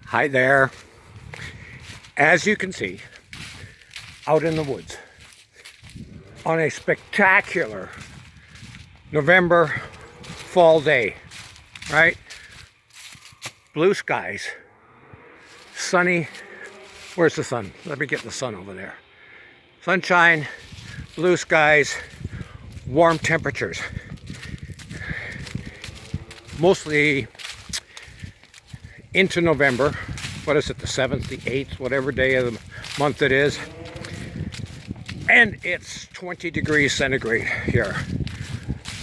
Hi there. As you can see, out in the woods on a spectacular November fall day, right? Blue skies, sunny. Where's the sun? Let me get the sun over there. Sunshine, blue skies, warm temperatures. Mostly into November. What is it, the 7th, the 8th, whatever day of the month it is. And it's 20 degrees centigrade here.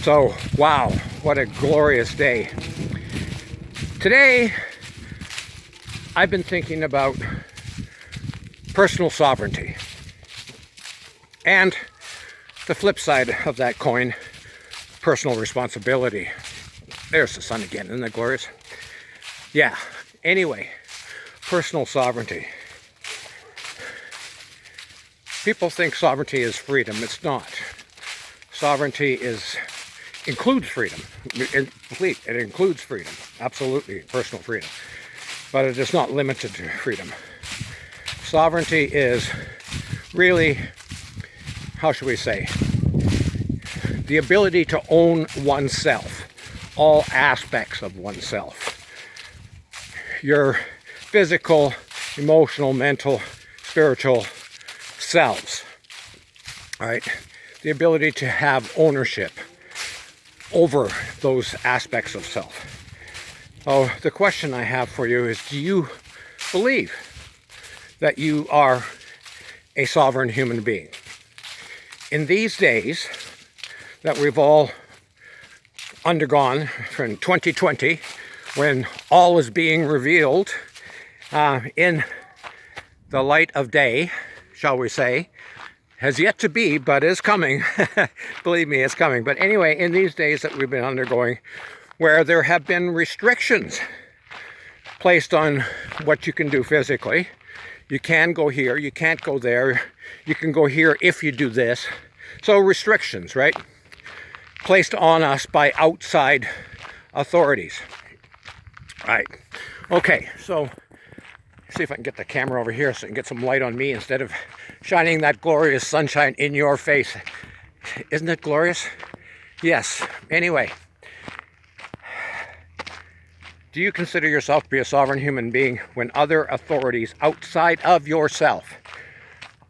So, wow, what a glorious day. Today, I've been thinking about personal sovereignty. And the flip side of that coin, personal responsibility. There's the sun again, isn't that glorious? Yeah, anyway, personal sovereignty. People think sovereignty is freedom. It's not. Sovereignty includes freedom. It includes freedom. Absolutely, personal freedom. But it is not limited to freedom. Sovereignty is really, how should we say, the ability to own oneself, all aspects of oneself. Your physical, emotional, mental, spiritual selves, all right? The ability to have ownership over those aspects of self. So the question I have for you is, do you believe that you are a sovereign human being? In these days that we've all undergone from 2020, when all is being revealed in the light of day, shall we say, has yet to be, but is coming. Believe me, it's coming. But anyway, in these days that we've been undergoing, where there have been restrictions placed on what you can do physically. You can go here, you can't go there, you can go here if you do this. So restrictions, right? Placed on us by outside authorities. Right. Okay, so see if I can get the camera over here so I can get some light on me instead of shining that glorious sunshine in your face. Isn't it glorious? Yes. Anyway, do you consider yourself to be a sovereign human being when other authorities outside of yourself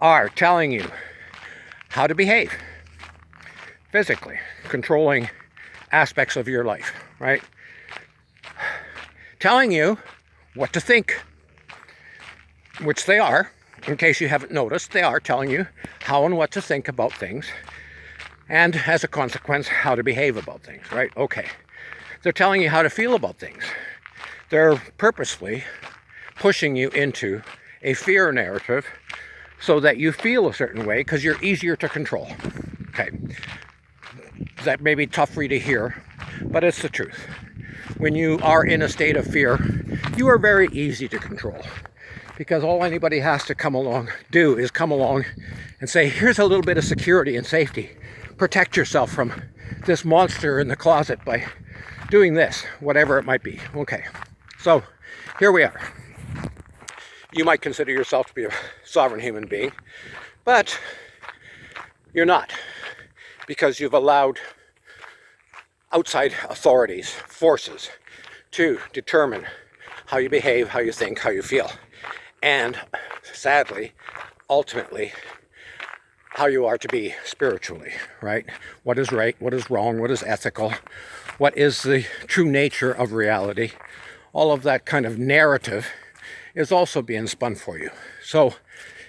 are telling you how to behave physically, controlling aspects of your life, right? Telling you what to think, which they are, in case you haven't noticed, they are telling you how and what to think about things, and as a consequence, how to behave about things, right? Okay. They're telling you how to feel about things. They're purposefully pushing you into a fear narrative so that you feel a certain way because you're easier to control. Okay. That may be tough for you to hear, but it's the truth. When you are in a state of fear, you are very easy to control because all anybody has to come along and say, here's a little bit of security and safety. Protect yourself from this monster in the closet by doing this, whatever it might be. Okay, so here we are. You might consider yourself to be a sovereign human being, but you're not, because you've allowed outside authorities, forces, to determine how you behave, how you think, how you feel. And sadly, ultimately, how you are to be spiritually, right? What is right, what is wrong, what is ethical, what is the true nature of reality. All of that kind of narrative is also being spun for you. So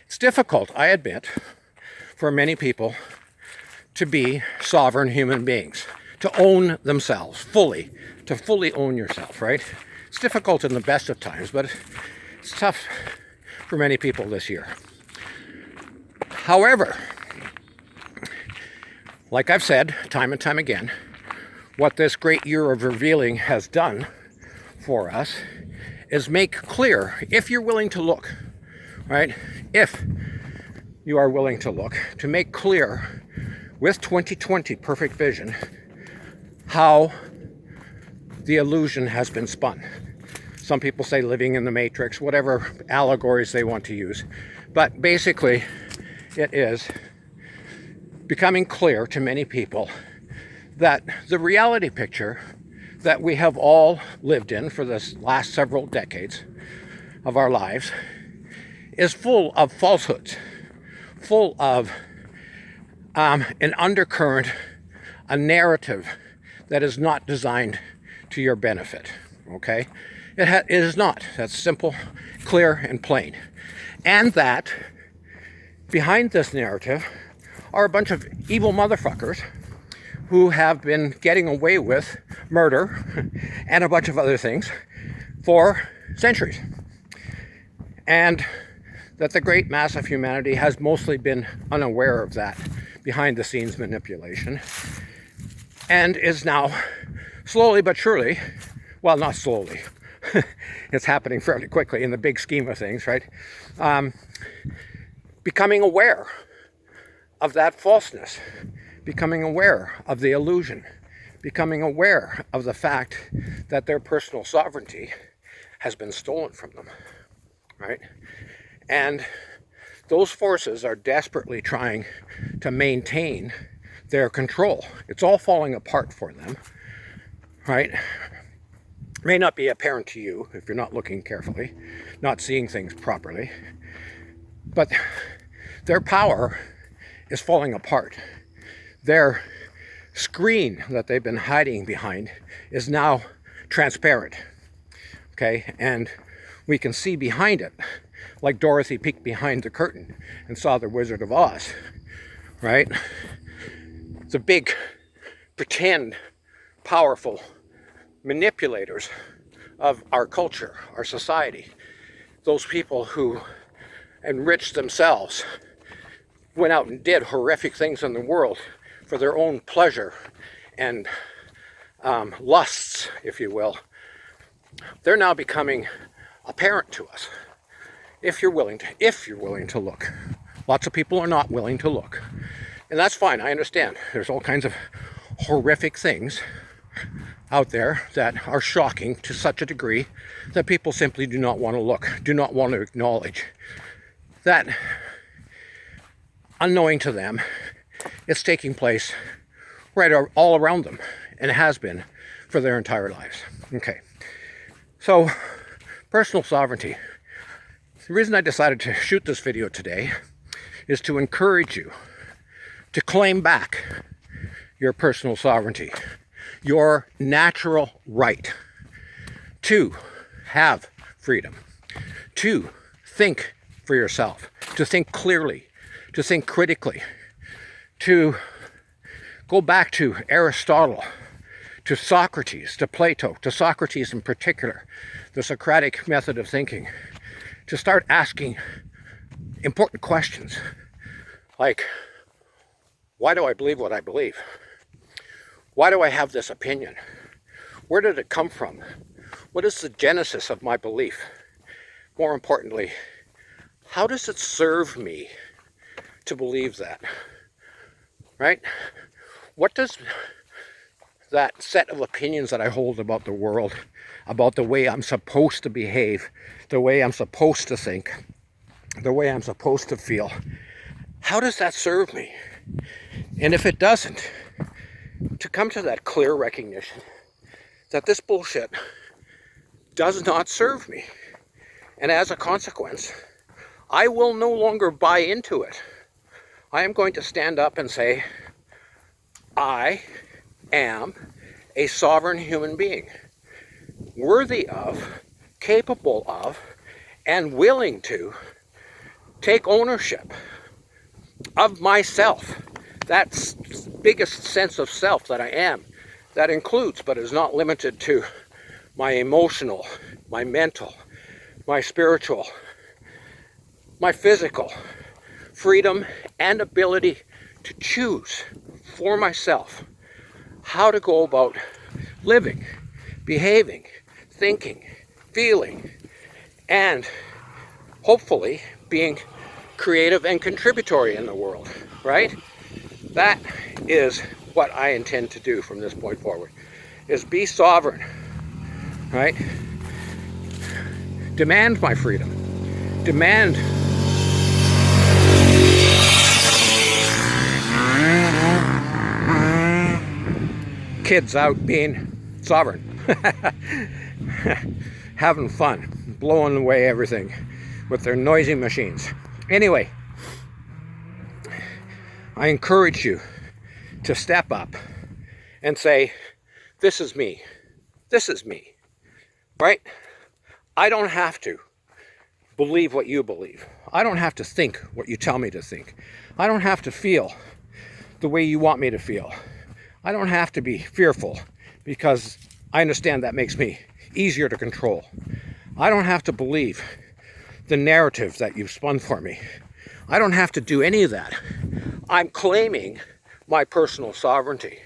it's difficult, I admit, for many people to be sovereign human beings, to own themselves fully, to fully own yourself, right? It's difficult in the best of times, but it's tough for many people this year. However, like I've said time and time again, what this great year of revealing has done for us is make clear, if you're willing to look, right? If you are willing to look, to make clear with 2020 perfect vision how the illusion has been spun. Some people say living in the Matrix, whatever allegories they want to use. But basically, it is becoming clear to many people that the reality picture that we have all lived in for the last several decades of our lives is full of falsehoods, full of an undercurrent, a narrative that is not designed to your benefit, okay? It is not. That's simple, clear, and plain. And that behind this narrative are a bunch of evil motherfuckers who have been getting away with murder and a bunch of other things for centuries. And that the great mass of humanity has mostly been unaware of that behind the scenes manipulation, and is now slowly but surely, well, not slowly, it's happening fairly quickly in the big scheme of things, right? Becoming aware of that falseness, becoming aware of the illusion, becoming aware of the fact that their personal sovereignty has been stolen from them, right? And those forces are desperately trying to maintain their control. It's all falling apart for them, right? It may not be apparent to you if you're not looking carefully, not seeing things properly, but their power is falling apart. Their screen that they've been hiding behind is now transparent, okay? And we can see behind it, like Dorothy peeked behind the curtain and saw the Wizard of Oz, right? The big, pretend, powerful manipulators of our culture, our society, those people who enriched themselves, went out and did horrific things in the world for their own pleasure and lusts, if you will, they're now becoming apparent to us. If you're willing to look. Lots of people are not willing to look. And that's fine, I understand. There's all kinds of horrific things out there that are shocking to such a degree that people simply do not want to look, do not want to acknowledge that unknowing to them, it's taking place right all around them, and it has been for their entire lives. Okay, so personal sovereignty. The reason I decided to shoot this video today is to encourage you to claim back your personal sovereignty, your natural right to have freedom, to think for yourself, to think clearly, to think critically, to go back to Aristotle, to Socrates, to Plato, to Socrates in particular, the Socratic method of thinking, to start asking important questions like, why do I believe what I believe? Why do I have this opinion? Where did it come from? What is the genesis of my belief? More importantly, how does it serve me to believe that? Right? What does that set of opinions that I hold about the world, about the way I'm supposed to behave, the way I'm supposed to think, the way I'm supposed to feel, how does that serve me? And if it doesn't, to come to that clear recognition that this bullshit does not serve me. And as a consequence, I will no longer buy into it. I am going to stand up and say, I am a sovereign human being, worthy of, capable of, and willing to take ownership of myself. That biggest sense of self that I am. That includes, but is not limited to, my emotional, my mental, my spiritual, my physical freedom and ability to choose for myself how to go about living, behaving, thinking, feeling, and hopefully being creative and contributory in the world, right? That is what I intend to do from this point forward, is be sovereign, right? Demand my freedom. Demand kids out being sovereign. Having fun, blowing away everything with their noisy machines. Anyway, I encourage you to step up and say, this is me. This is me. Right? I don't have to believe what you believe. I don't have to think what you tell me to think. I don't have to feel the way you want me to feel. I don't have to be fearful because I understand that makes me easier to control. I don't have to believe the narrative that you've spun for me. I don't have to do any of that. I'm claiming my personal sovereignty,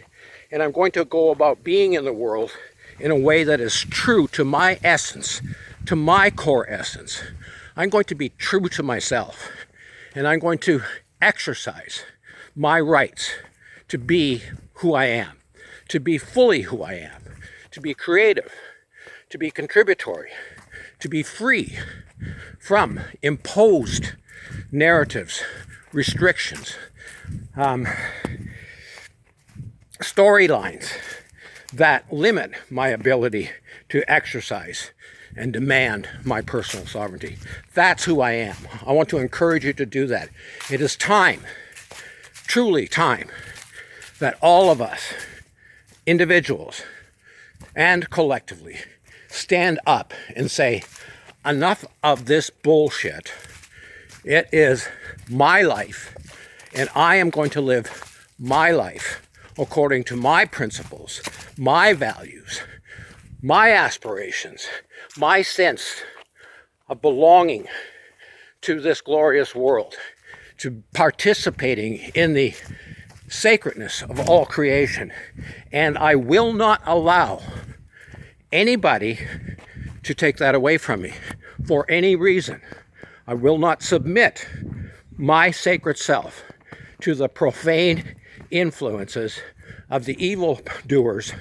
and I'm going to go about being in the world in a way that is true to my essence, to my core essence. I'm going to be true to myself, and I'm going to exercise my rights to be who I am, to be fully who I am, to be creative, to be contributory, to be free from imposed narratives, restrictions, storylines that limit my ability to exercise and demand my personal sovereignty. That's who I am. I want to encourage you to do that. It is time, truly time, that all of us, individuals and collectively, stand up and say, enough of this bullshit. It is my life, and I am going to live my life according to my principles, my values, my aspirations, my sense of belonging to this glorious world, to participating in the sacredness of all creation. And I will not allow anybody to take that away from me for any reason. I will not submit my sacred self to the profane influences of the evildoers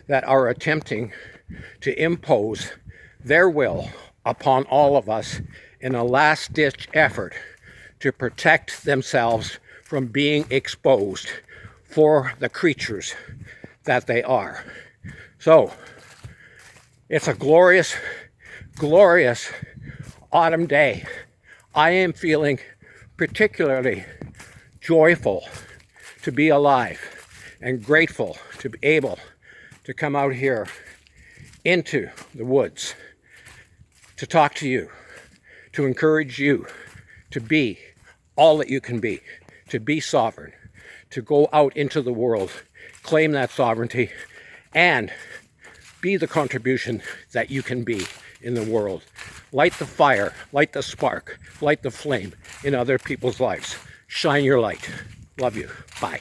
that are attempting to impose their will upon all of us in a last-ditch effort to protect themselves from being exposed for the creatures that they are. So, it's a glorious, glorious autumn day. I am feeling particularly joyful to be alive and grateful to be able to come out here into the woods to talk to you, to encourage you to be all that you can be, to be sovereign, to go out into the world, claim that sovereignty, and be the contribution that you can be in the world. Light the fire, light the spark, light the flame in other people's lives. Shine your light. Love you. Bye.